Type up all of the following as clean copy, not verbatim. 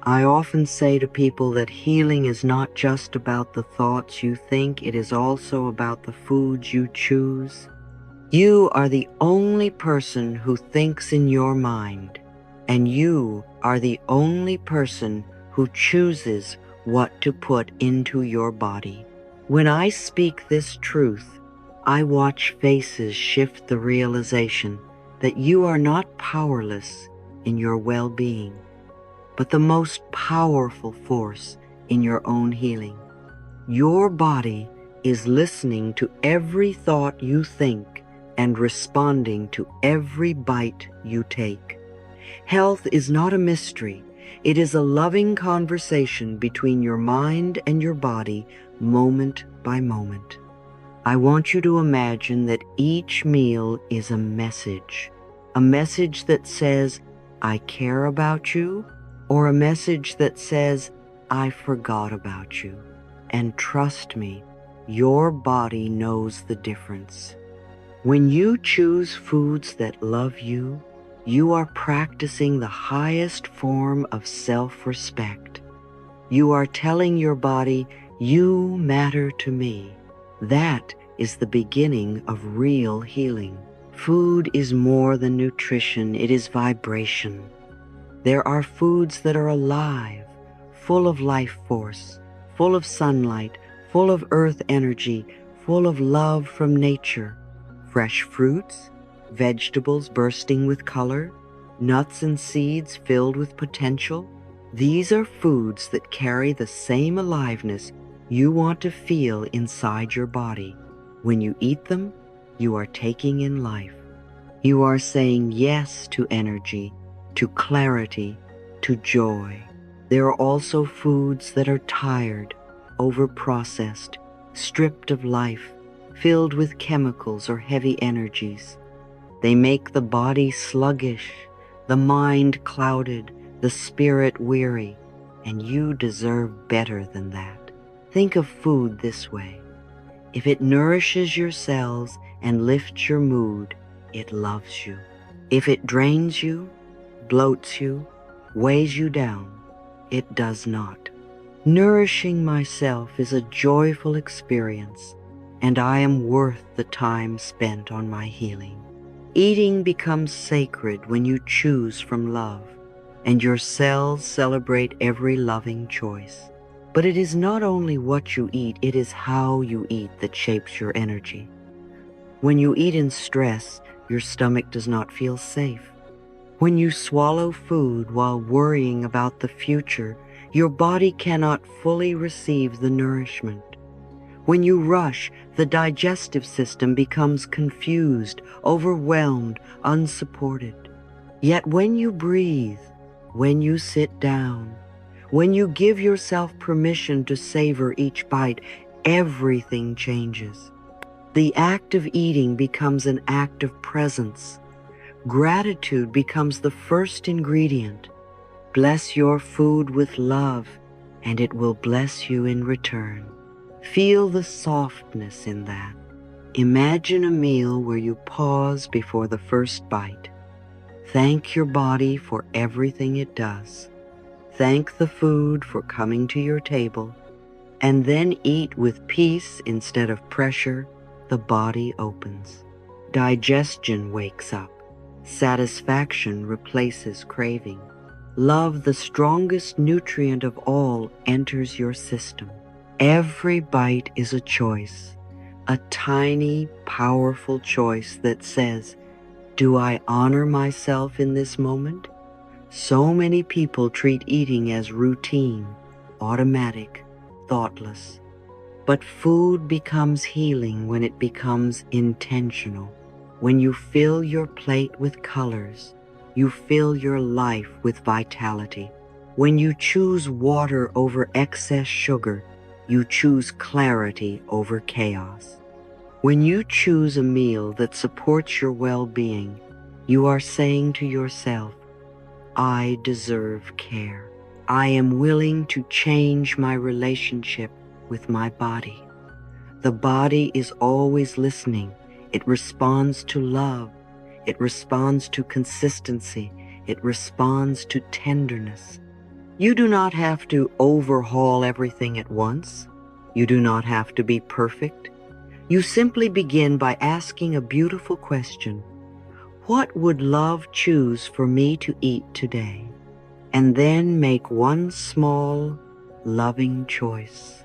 I often say to people that healing is not just about the thoughts you think, it is also about the foods you choose. You are the only person who thinks in your mind, and you are the only person who chooses what to put into your body. When I speak this truth, I watch faces shift the realization that you are not powerless in your well-being, but the most powerful force in your own healing. Your body is listening to every thought you think and responding to every bite you take. Health is not a mystery. It is a loving conversation between your mind and your body, moment by moment. I want you to imagine that each meal is a message that says, I care about you, or a message that says, I forgot about you. And trust me, your body knows the difference. When you choose foods that love you, you are practicing the highest form of self-respect. You are telling your body, you matter to me. That is the beginning of real healing. Food is more than nutrition, it is vibration. There are foods that are alive, full of life force, full of sunlight, full of earth energy, full of love from nature. Fresh fruits, vegetables bursting with color, nuts and seeds filled with potential. These are foods that carry the same aliveness you want to feel inside your body. When you eat them, you are taking in life. You are saying yes to energy, to clarity, to joy. There are also foods that are tired, overprocessed, stripped of life, filled with chemicals or heavy energies. They make the body sluggish, the mind clouded, the spirit weary, and you deserve better than that. Think of food this way. If it nourishes your cells and lifts your mood, it loves you. If it drains you, bloats you, weighs you down, it does not. Nourishing myself is a joyful experience, and I am worth the time spent on my healing. Eating becomes sacred when you choose from love, and your cells celebrate every loving choice. But it is not only what you eat, it is how you eat that shapes your energy. When you eat in stress, your stomach does not feel safe. When you swallow food while worrying about the future, your body cannot fully receive the nourishment. When you rush, the digestive system becomes confused, overwhelmed, unsupported. Yet when you breathe, when you sit down, when you give yourself permission to savor each bite, everything changes. The act of eating becomes an act of presence. Gratitude becomes the first ingredient. Bless your food with love, and it will bless you in return. Feel the softness in that. Imagine a meal where you pause before the first bite. Thank your body for everything it does. Thank the food for coming to your table, and then eat with peace instead of pressure. The body opens. Digestion wakes up. Satisfaction replaces craving. Love, the strongest nutrient of all, enters your system. Every bite is a choice, a tiny, powerful choice that says, do I honor myself in this moment? So many people treat eating as routine, automatic, thoughtless. But food becomes healing when it becomes intentional. When you fill your plate with colors, you fill your life with vitality. When you choose water over excess sugar, you choose clarity over chaos. When you choose a meal that supports your well-being, you are saying to yourself, I deserve care. I am willing to change my relationship with my body. The body is always listening. It responds to love. It responds to consistency. It responds to tenderness. You do not have to overhaul everything at once. You do not have to be perfect. You simply begin by asking a beautiful question. What would love choose for me to eat today? And then make one small, loving choice.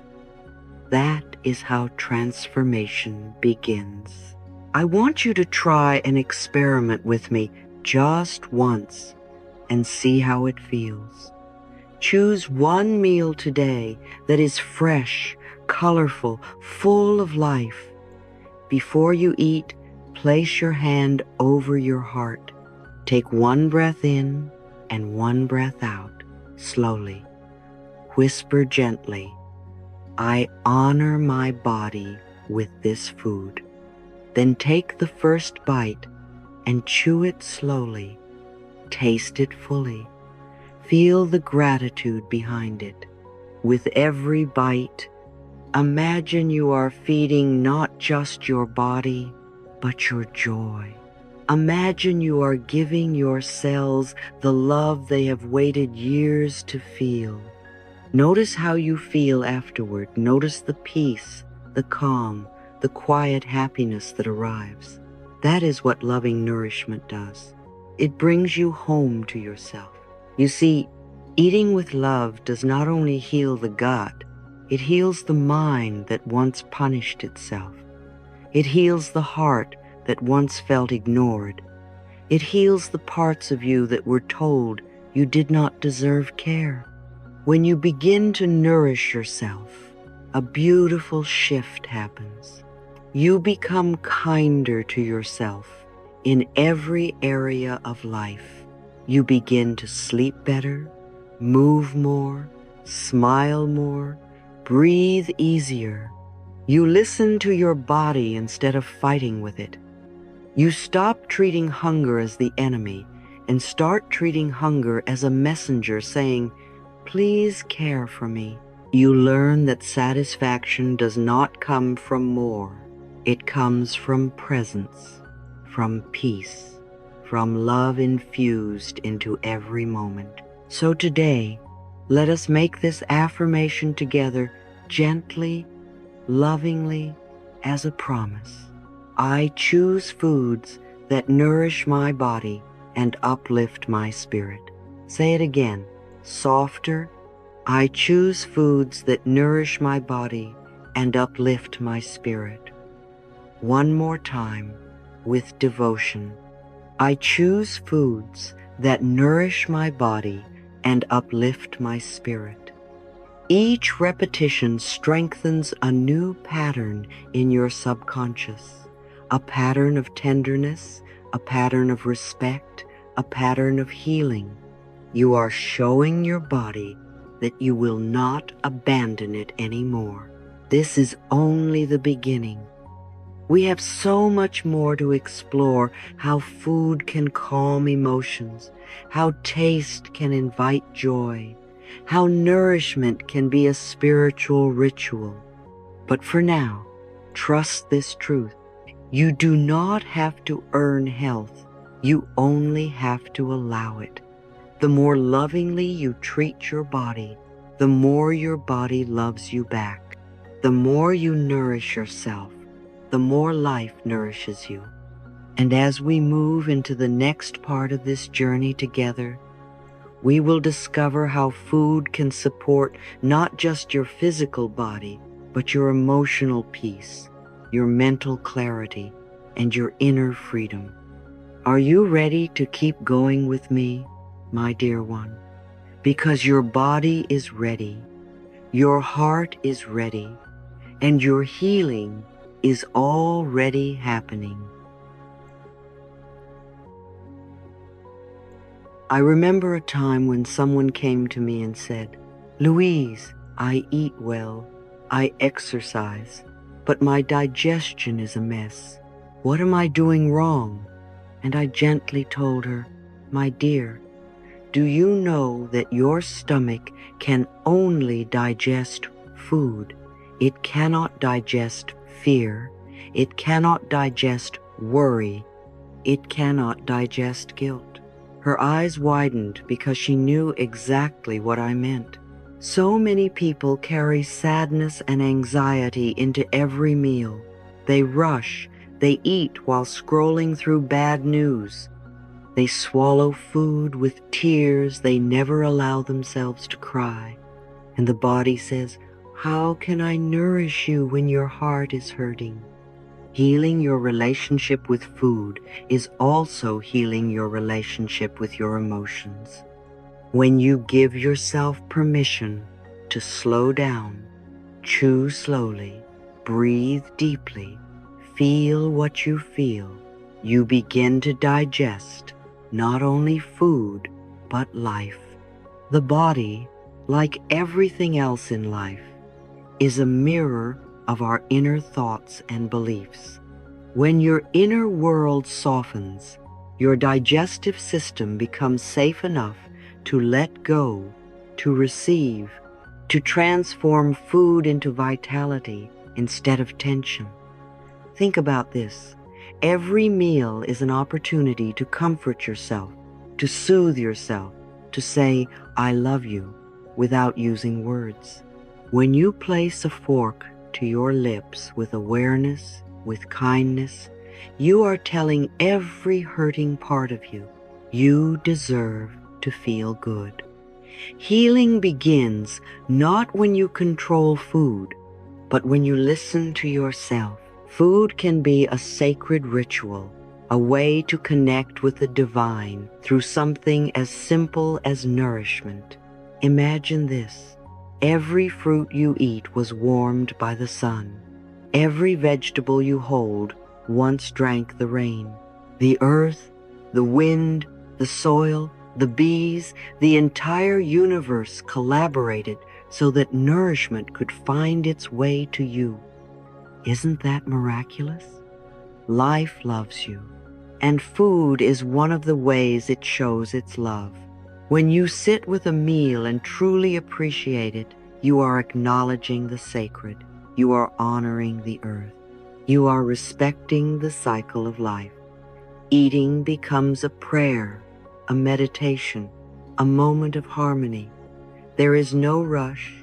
That is how transformation begins. I want you to try an experiment with me just once and see how it feels. Choose one meal today that is fresh, colorful, full of life. Before you eat, place your hand over your heart. Take one breath in and one breath out, slowly. Whisper gently, I honor my body with this food. Then take the first bite and chew it slowly. Taste it fully. Feel the gratitude behind it. With every bite, imagine you are feeding not just your body, but your joy. Imagine you are giving your cells the love they have waited years to feel. Notice how you feel afterward. Notice the peace, the calm, the quiet happiness that arrives. That is what loving nourishment does. It brings you home to yourself. You see, eating with love does not only heal the gut, it heals the mind that once punished itself. It heals the heart that once felt ignored. It heals the parts of you that were told you did not deserve care. When you begin to nourish yourself, a beautiful shift happens. You become kinder to yourself in every area of life. You begin to sleep better, move more, smile more, breathe easier. You listen to your body instead of fighting with it. You stop treating hunger as the enemy and start treating hunger as a messenger saying, please care for me. You learn that satisfaction does not come from more. It comes from presence, from peace, from love infused into every moment. So today, let us make this affirmation together gently, lovingly, as a promise. I choose foods that nourish my body and uplift my spirit. Say it again, softer. I choose foods that nourish my body and uplift my spirit. One more time, with devotion. I choose foods that nourish my body and uplift my spirit. Each repetition strengthens a new pattern in your subconscious, a pattern of tenderness, a pattern of respect, a pattern of healing. You are showing your body that you will not abandon it anymore. This is only the beginning. We have so much more to explore: how food can calm emotions, how taste can invite joy, how nourishment can be a spiritual ritual. But for now, trust this truth. You do not have to earn health. You only have to allow it. The more lovingly you treat your body, the more your body loves you back. The more you nourish yourself, the more life nourishes you. And as we move into the next part of this journey together, we will discover how food can support not just your physical body, but your emotional peace, your mental clarity, and your inner freedom. Are you ready to keep going with me, my dear one? Because your body is ready, your heart is ready, and your healing is already happening. I remember a time when someone came to me and said, Louise, I eat well, I exercise, but my digestion is a mess. What am I doing wrong? And I gently told her, my dear, do you know that your stomach can only digest food? It cannot digest fear. It cannot digest worry. It cannot digest guilt. Her eyes widened because she knew exactly what I meant. So many people carry sadness and anxiety into every meal. They rush, they eat while scrolling through bad news. They swallow food with tears they never allow themselves to cry. And the body says, "How can I nourish you when your heart is hurting?" Healing your relationship with food is also healing your relationship with your emotions. When you give yourself permission to slow down, chew slowly, breathe deeply, feel what you feel, you begin to digest not only food, but life. The body, like everything else in life, is a mirror of our inner thoughts and beliefs. When your inner world softens, your digestive system becomes safe enough to let go, to receive, to transform food into vitality instead of tension. Think about this. Every meal is an opportunity to comfort yourself, to soothe yourself, to say, "I love you," without using words. When you place a fork to your lips with awareness, with kindness, you are telling every hurting part of you, you deserve to feel good. Healing begins not when you control food, but when you listen to yourself. Food can be a sacred ritual, a way to connect with the divine through something as simple as nourishment. Imagine this. Every fruit you eat was warmed by the sun. Every vegetable you hold once drank the rain. The earth, the wind, the soil, the bees, the entire universe collaborated so that nourishment could find its way to you. Isn't that miraculous? Life loves you, and food is one of the ways it shows its love. When you sit with a meal and truly appreciate it, you are acknowledging the sacred. You are honoring the earth. You are respecting the cycle of life. Eating becomes a prayer, a meditation, a moment of harmony. There is no rush,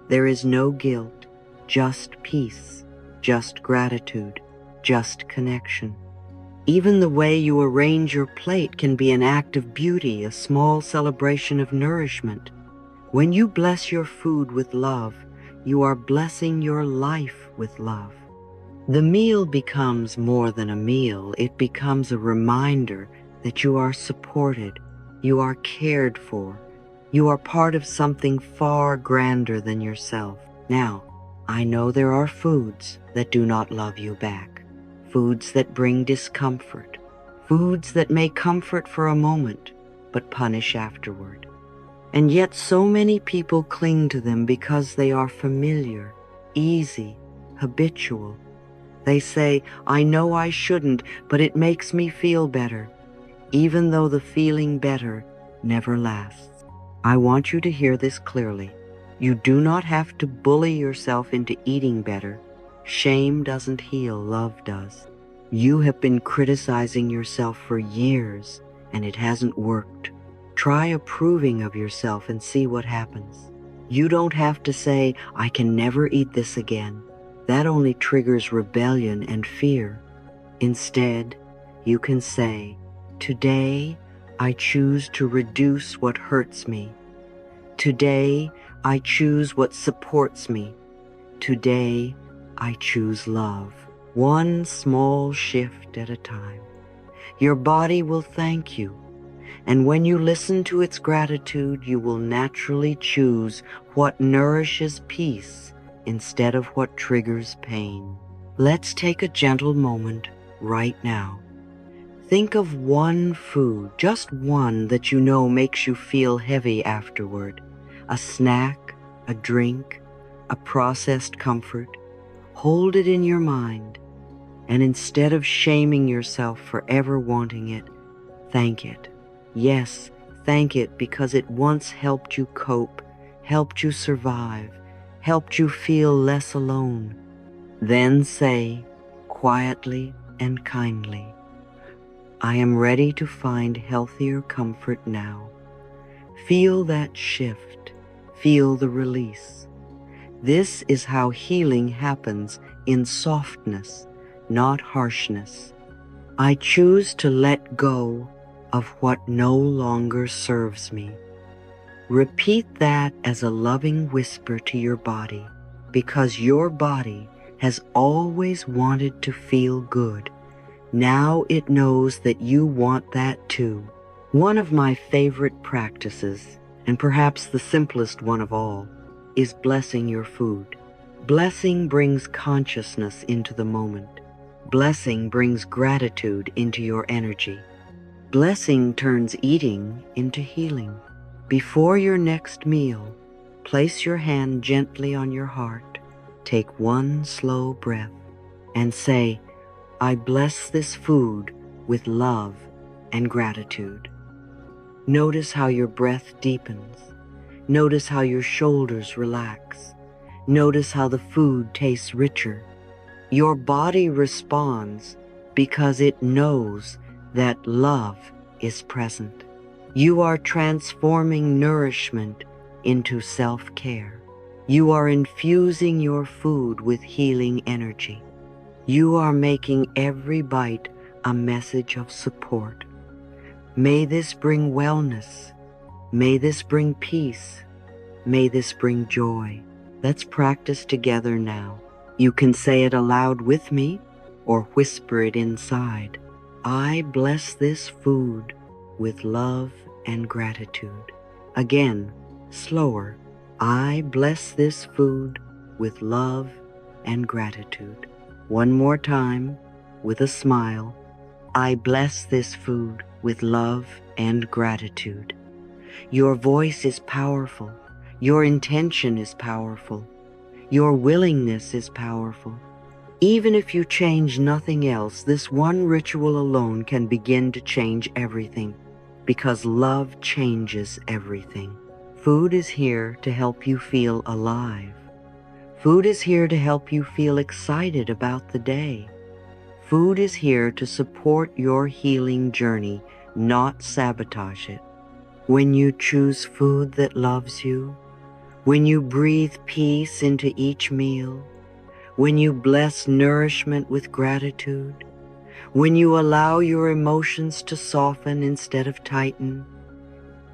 there is no guilt, just peace, just gratitude, just connection. Even the way you arrange your plate can be an act of beauty, a small celebration of nourishment. When you bless your food with love, you are blessing your life with love. The meal becomes more than a meal. It becomes a reminder that you are supported, you are cared for, you are part of something far grander than yourself. Now, I know there are foods that do not love you back, foods that bring discomfort, foods that may comfort for a moment, but punish afterward. And yet so many people cling to them because they are familiar, easy, habitual. They say, "I know I shouldn't, but it makes me feel better," even though the feeling better never lasts. I want you to hear this clearly. You do not have to bully yourself into eating better. Shame doesn't heal, love does. You have been criticizing yourself for years, and it hasn't worked. Try approving of yourself and see what happens. You don't have to say, "I can never eat this again." That only triggers rebellion and fear. Instead, you can say, "Today, I choose to reduce what hurts me. Today, I choose what supports me. Today, I choose love." One small shift at a time. Your body will thank you. And when you listen to its gratitude, you will naturally choose what nourishes peace instead of what triggers pain. Let's take a gentle moment right now. Think of one food, just one that you know makes you feel heavy afterward. A snack, a drink, a processed comfort. Hold it in your mind, and instead of shaming yourself for ever wanting it, thank it. Yes, thank it because it once helped you cope, helped you survive, helped you feel less alone. Then say, quietly and kindly, I am ready to find healthier comfort now. Feel that shift. Feel the release. This is how healing happens, in softness, not harshness. I choose to let go of what no longer serves me. Repeat that as a loving whisper to your body, because your body has always wanted to feel good. Now it knows that you want that too. One of my favorite practices, and perhaps the simplest one of all, is blessing your food. Blessing brings consciousness into the moment. Blessing brings gratitude into your energy. Blessing turns eating into healing. Before your next meal, place your hand gently on your heart, take one slow breath, and say, I bless this food with love and gratitude. Notice how your breath deepens. Notice how your shoulders relax. Notice how the food tastes richer. Your body responds because it knows that love is present. You are transforming nourishment into self-care. You are infusing your food with healing energy. You are making every bite a message of support. May this bring wellness. May this bring peace. May this bring joy. Let's practice together now. You can say it aloud with me or whisper it inside. I bless this food with love and gratitude. Again, slower. I bless this food with love and gratitude. One more time, with a smile. I bless this food with love and gratitude. Your voice is powerful. Your intention is powerful. Your willingness is powerful. Even if you change nothing else, this one ritual alone can begin to change everything, because love changes everything. Food is here to help you feel alive. Food is here to help you feel excited about the day. Food is here to support your healing journey, not sabotage it. When you choose food that loves you, when you breathe peace into each meal, when you bless nourishment with gratitude, when you allow your emotions to soften instead of tighten,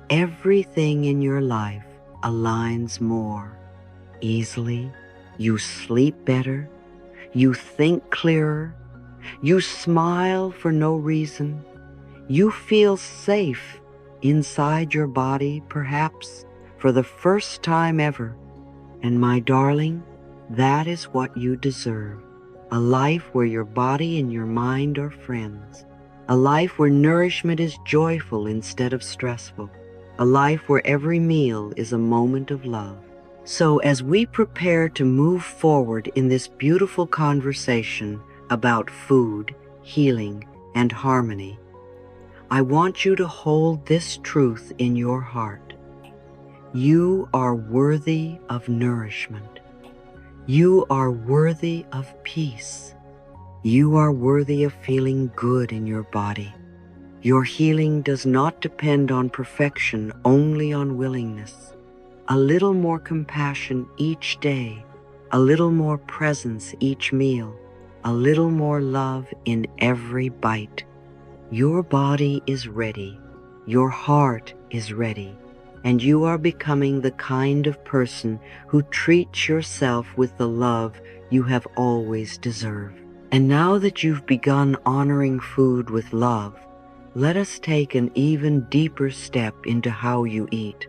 everything in your life aligns more easily. You sleep better, you think clearer, you smile for no reason, you feel safe inside your body, perhaps for the first time ever. And my darling, that is what you deserve. A life where your body and your mind are friends. A life where nourishment is joyful instead of stressful. A life where every meal is a moment of love. So as we prepare to move forward in this beautiful conversation about food, healing, and harmony, I want you to hold this truth in your heart. You are worthy of nourishment. You are worthy of peace. You are worthy of feeling good in your body. Your healing does not depend on perfection, only on willingness. A little more compassion each day, a little more presence each meal, a little more love in every bite. Your body is ready. Your heart is ready. And you are becoming the kind of person who treats yourself with the love you have always deserved. And now that you've begun honoring food with love, let us take an even deeper step into how you eat,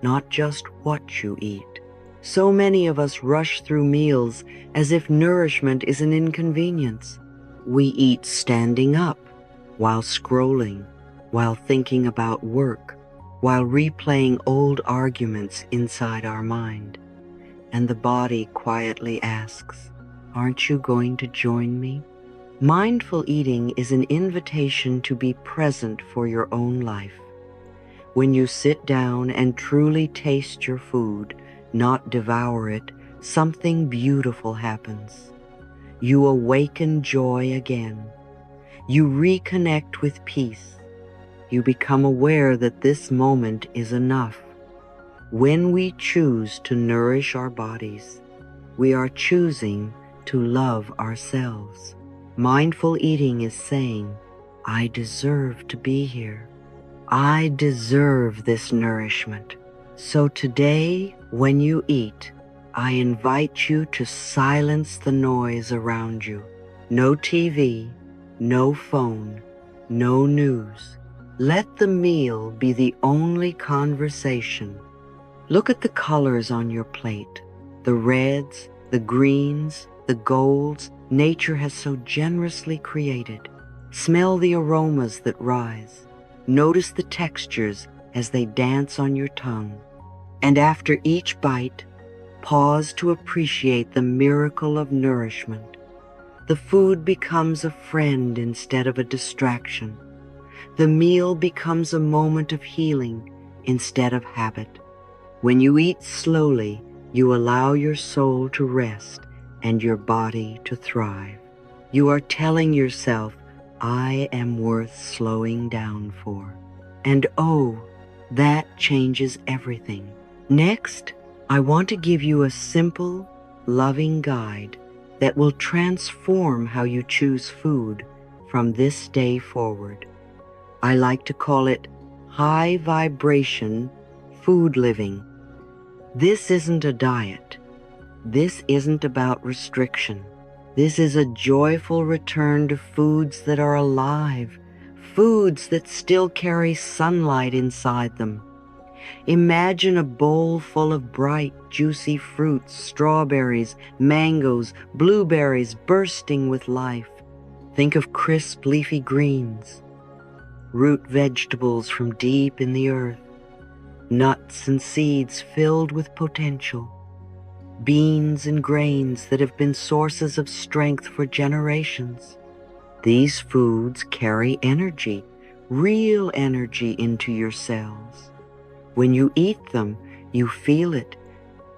not just what you eat. So many of us rush through meals as if nourishment is an inconvenience. We eat standing up, while scrolling, while thinking about work, while replaying old arguments inside our mind. And the body quietly asks, aren't you going to join me? Mindful eating is an invitation to be present for your own life. When you sit down and truly taste your food, not devour it, something beautiful happens. You awaken joy again. You reconnect with peace. You become aware that this moment is enough. When we choose to nourish our bodies, we are choosing to love ourselves. Mindful eating is saying, I deserve to be here. I deserve this nourishment. So today, when you eat, I invite you to silence the noise around you. No TV, no phone, no news. Let the meal be the only conversation. Look at the colors on your plate, the reds, the greens, the golds nature has so generously created. Smell the aromas that rise. Notice the textures as they dance on your tongue. And after each bite, pause to appreciate the miracle of nourishment. The food becomes a friend instead of a distraction. The meal becomes a moment of healing instead of habit. When you eat slowly, you allow your soul to rest and your body to thrive. You are telling yourself, I am worth slowing down for. And oh, that changes everything. Next, I want to give you a simple, loving guide that will transform how you choose food from this day forward. I like to call it high vibration food living. This isn't a diet. This isn't about restriction. This is a joyful return to foods that are alive, foods that still carry sunlight inside them. Imagine a bowl full of bright, juicy fruits, strawberries, mangoes, blueberries bursting with life. Think of crisp, leafy greens, root vegetables from deep in the earth, nuts and seeds filled with potential, beans and grains that have been sources of strength for generations. These foods carry energy, real energy into your cells. When you eat them, you feel it,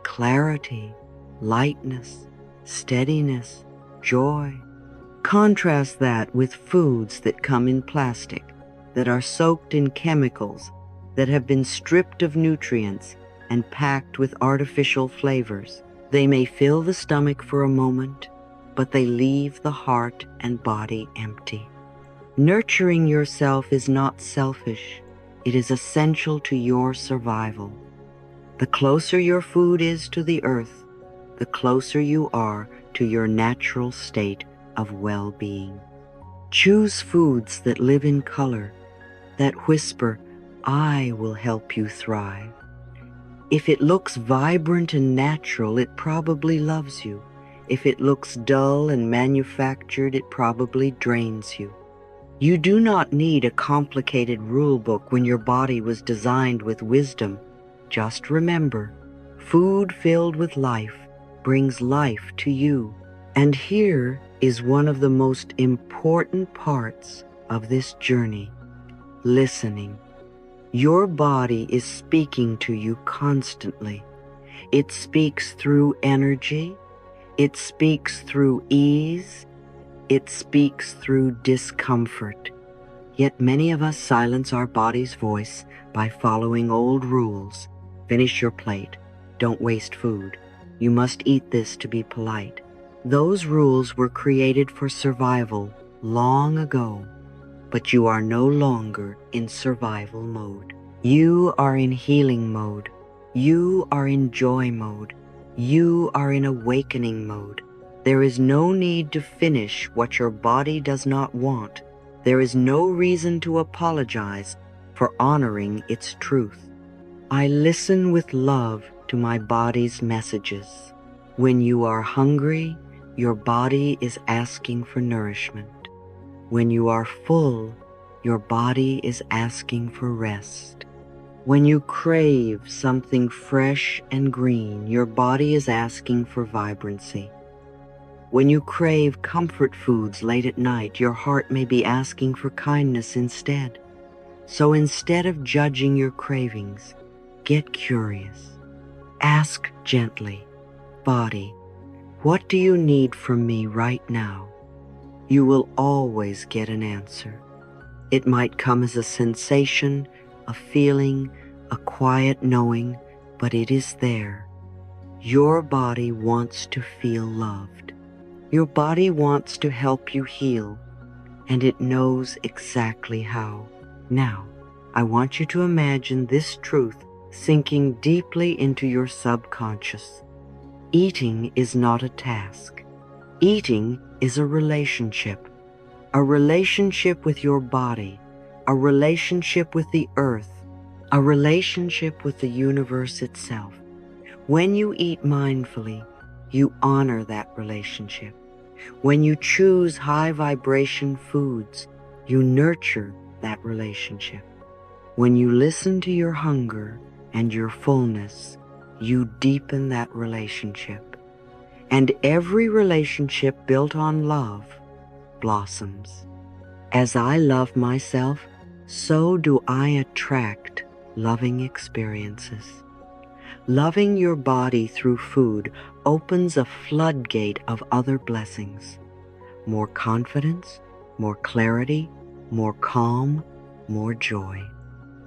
clarity, lightness, steadiness, joy. Contrast that with foods that come in plastic, that are soaked in chemicals, that have been stripped of nutrients and packed with artificial flavors. They may fill the stomach for a moment, but they leave the heart and body empty. Nurturing yourself is not selfish. It is essential to your survival. The closer your food is to the earth, the closer you are to your natural state of well-being. Choose foods that live in color, that whisper, I will help you thrive. If it looks vibrant and natural, it probably loves you. If it looks dull and manufactured, it probably drains you. You do not need a complicated rule book when your body was designed with wisdom. Just remember, food filled with life brings life to you. And here is one of the most important parts of this journey: listening. Your body is speaking to you constantly. It speaks through energy. It speaks through ease. It speaks through discomfort. Yet many of us silence our body's voice by following old rules. Finish your plate. Don't waste food. You must eat this to be polite. Those rules were created for survival long ago, but you are no longer in survival mode. You are in healing mode. You are in joy mode. You are in awakening mode. There is no need to finish what your body does not want. There is no reason to apologize for honoring its truth. I listen with love to my body's messages. When you are hungry, your body is asking for nourishment. When you are full, your body is asking for rest. When you crave something fresh and green, your body is asking for vibrancy. When you crave comfort foods late at night, your heart may be asking for kindness instead. So instead of judging your cravings, get curious. Ask gently, body, what do you need from me right now? you will always get an answer. It might come as a sensation, a feeling, a quiet knowing, but it is there. Your body wants to feel loved. Your body wants to help you heal, and it knows exactly how. Now, I want you to imagine this truth sinking deeply into your subconscious. Eating is not a task. Eating is a relationship with your body, a relationship with the earth, a relationship with the universe itself. When you eat mindfully, you honor that relationship. When you choose high vibration foods, you nurture that relationship. When you listen to your hunger and your fullness, you deepen that relationship. And every relationship built on love blossoms. As I love myself, so do I attract loving experiences. Loving your body through food opens a floodgate of other blessings. More confidence, more clarity, more calm, more joy.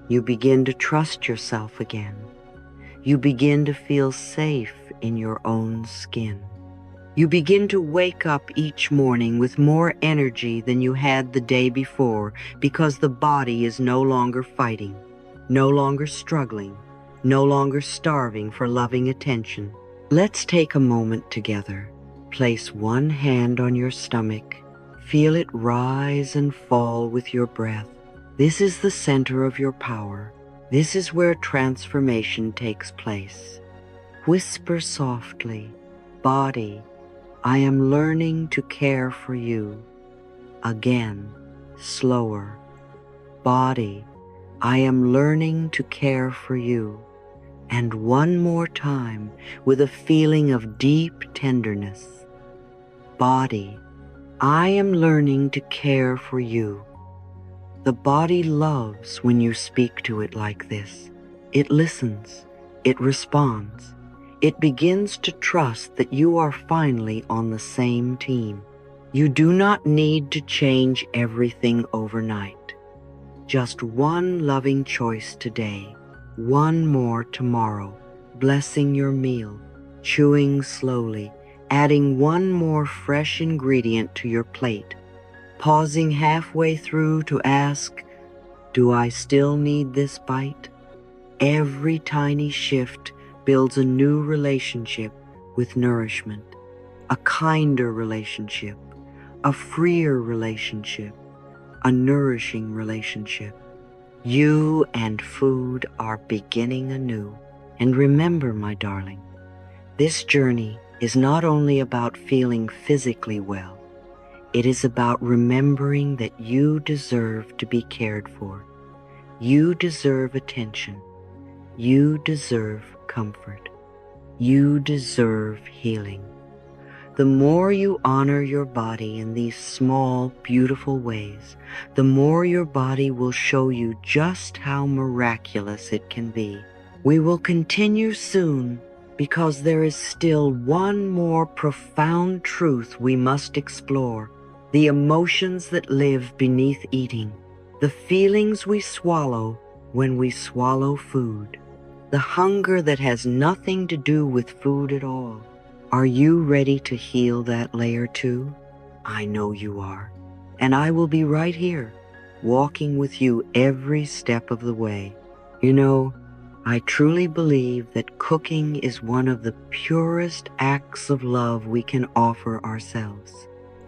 You begin to trust yourself again. You begin to feel safe in your own skin. You begin to wake up each morning with more energy than you had the day before because the body is no longer fighting, no longer struggling, no longer starving for loving attention. Let's take a moment together. Place one hand on your stomach. Feel it rise and fall with your breath. This is the center of your power. This is where transformation takes place. Whisper softly, "Body, I am learning to care for you." Again, slower. "Body, I am learning to care for you." And one more time with a feeling of deep tenderness. "Body, I am learning to care for you." The body loves when you speak to it like this. It listens. It responds. It begins to trust that you are finally on the same team. You do not need to change everything overnight. Just one loving choice today, one more tomorrow, blessing your meal, chewing slowly, adding one more fresh ingredient to your plate, pausing halfway through to ask, "Do I still need this bite?" Every tiny shift builds a new relationship with nourishment, a kinder relationship, a freer relationship, a nourishing relationship. You and food are beginning anew. And remember, my darling, this journey is not only about feeling physically well, it is about remembering that you deserve to be cared for. You deserve attention. You deserve comfort. You deserve healing. The more you honor your body in these small, beautiful ways, the more your body will show you just how miraculous it can be. We will continue soon because there is still one more profound truth we must explore: the emotions that live beneath eating, the feelings we swallow when we swallow food, the hunger that has nothing to do with food at all. Are you ready to heal that layer too? I know you are. And I will be right here, walking with you every step of the way. You know, I truly believe that cooking is one of the purest acts of love we can offer ourselves.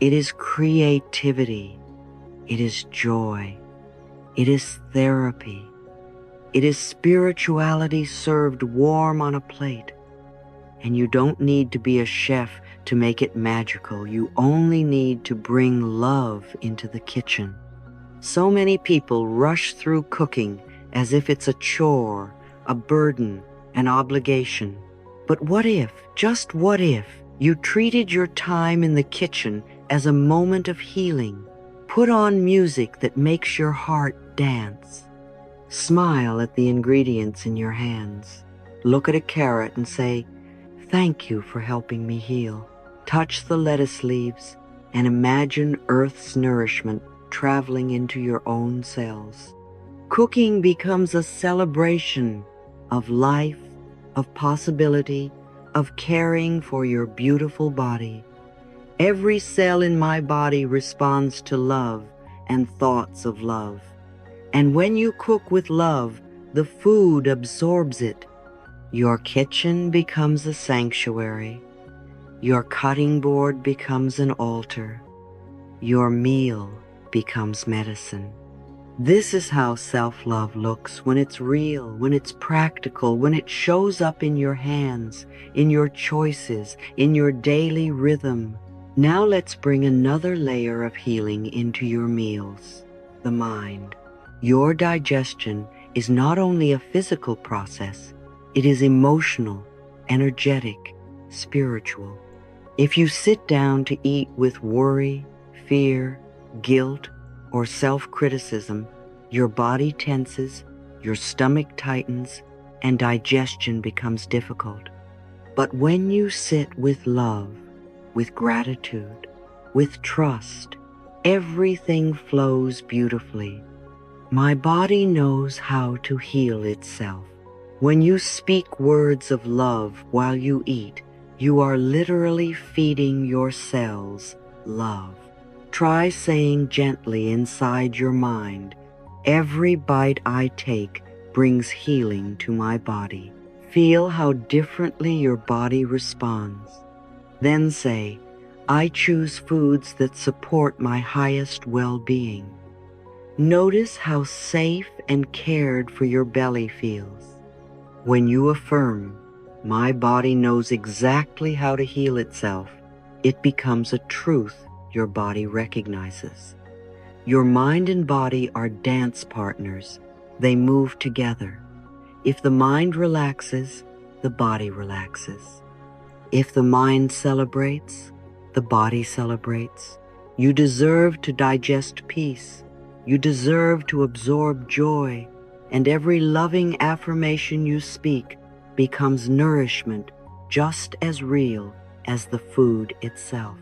It is creativity. It is joy. It is therapy. It is spirituality served warm on a plate. And you don't need to be a chef to make it magical. You only need to bring love into the kitchen. So many people rush through cooking as if it's a chore, a burden, an obligation. But what if, just what if, you treated your time in the kitchen as a moment of healing? Put on music that makes your heart dance. Smile at the ingredients in your hands. Look at a carrot and say, "Thank you for helping me heal." Touch the lettuce leaves. and imagine Earth's nourishment traveling into your own cells. Cooking becomes a celebration of life, of possibility, of caring for your beautiful body. Every cell in my body responds to love and thoughts of love. And when you cook with love, the food absorbs it. Your kitchen becomes a sanctuary. Your cutting board becomes an altar. Your meal becomes medicine. This is how self-love looks when it's real, when it's practical, when it shows up in your hands, in your choices, in your daily rhythm. Now let's bring another layer of healing into your meals, the mind. Your digestion is not only a physical process, it is emotional, energetic, spiritual. If you sit down to eat with worry, fear, guilt, or self-criticism, your body tenses, your stomach tightens, and digestion becomes difficult. But when you sit with love, with gratitude, with trust, everything flows beautifully. My body knows how to heal itself. When you speak words of love while you eat, you are literally feeding your cells love. Try saying gently inside your mind, "Every bite I take brings healing to my body." Feel how differently your body responds. Then say, "I choose foods that support my highest well-being." Notice how safe and cared for your belly feels. When you affirm, "My body knows exactly how to heal itself," it becomes a truth your body recognizes. Your mind and body are dance partners. They move together. If the mind relaxes, the body relaxes. If the mind celebrates, the body celebrates. You deserve to digest peace. You deserve to absorb joy, and every loving affirmation you speak becomes nourishment just as real as the food itself.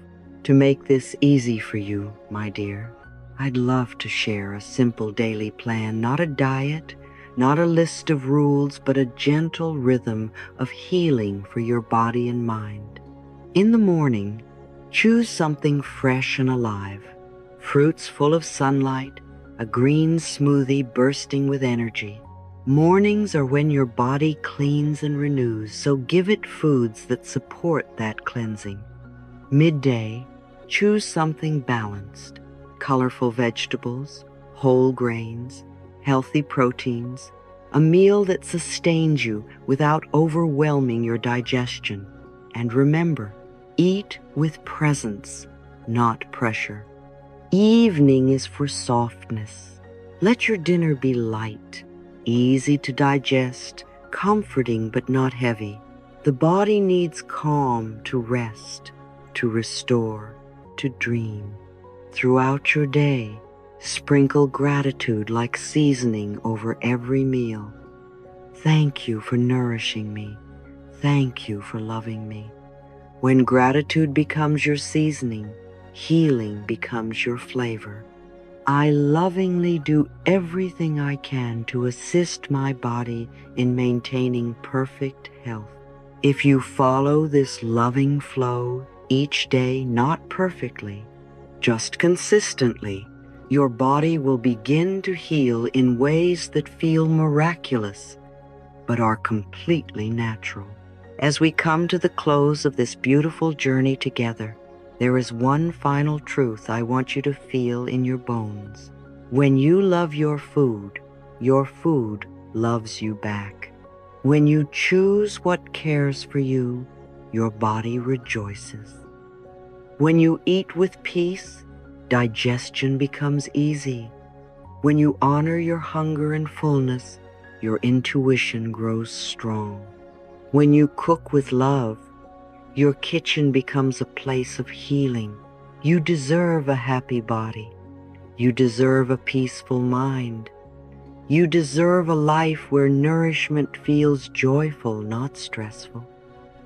To make this easy for you, my dear, I'd love to share a simple daily plan, not a diet, not a list of rules, but a gentle rhythm of healing for your body and mind. In the morning, choose something fresh and alive, fruits full of sunlight, a green smoothie bursting with energy. Mornings are when your body cleans and renews, so give it foods that support that cleansing. Midday, choose something balanced, colorful vegetables, whole grains, healthy proteins, a meal that sustains you without overwhelming your digestion. And remember, eat with presence, not pressure. Evening is for softness. Let your dinner be light, easy to digest, comforting but not heavy. The body needs calm to rest, to restore, to dream. Throughout your day, sprinkle gratitude like seasoning over every meal. Thank you for nourishing me. Thank you for loving me. When gratitude becomes your seasoning, healing becomes your flavor. I lovingly do everything I can to assist my body in maintaining perfect health. If you follow this loving flow each day, not perfectly, just consistently, your body will begin to heal in ways that feel miraculous, but are completely natural. As we come to the close of this beautiful journey together, there is one final truth I want you to feel in your bones. When you love your food loves you back. When you choose what cares for you, your body rejoices. When you eat with peace, digestion becomes easy. When you honor your hunger and fullness, your intuition grows strong. When you cook with love, your kitchen becomes a place of healing. You deserve a happy body. You deserve a peaceful mind. You deserve a life where nourishment feels joyful, not stressful.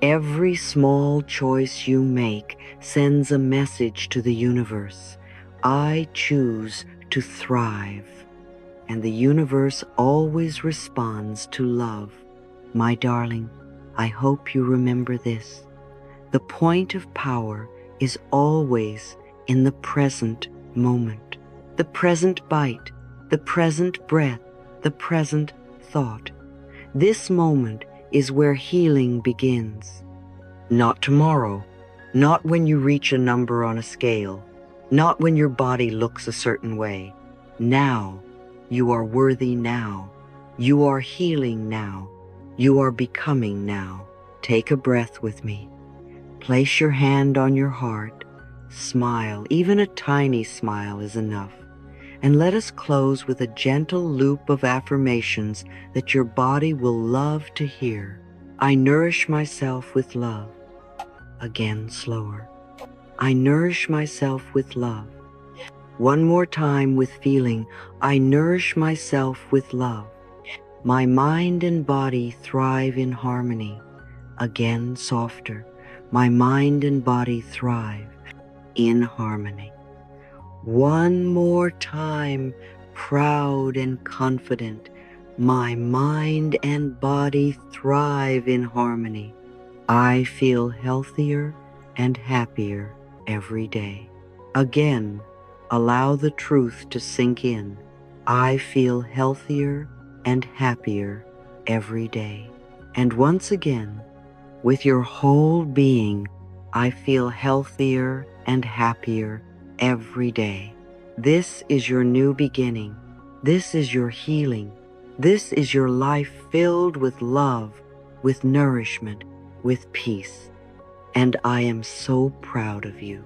Every small choice you make sends a message to the universe. I choose to thrive. And the universe always responds to love. My darling, I hope you remember this. The point of power is always in the present moment. The present bite, the present breath, the present thought. This moment is where healing begins. Not tomorrow, not when you reach a number on a scale, not when your body looks a certain way. Now, you are worthy now. You are healing now. You are becoming now. Take a breath with me. Place your hand on your heart. Smile, even a tiny smile is enough. And let us close with a gentle loop of affirmations that your body will love to hear. I nourish myself with love. Again, slower. I nourish myself with love. One more time with feeling. I nourish myself with love. My mind and body thrive in harmony. Again, softer. My mind and body thrive in harmony. One more time, proud and confident. My mind and body thrive in harmony. I feel healthier and happier every day. Again, allow the truth to sink in. I feel healthier and happier every day. And once again, with your whole being, I feel healthier and happier every day. This is your new beginning. This is your healing. This is your life filled with love, with nourishment, with peace. And I am so proud of you.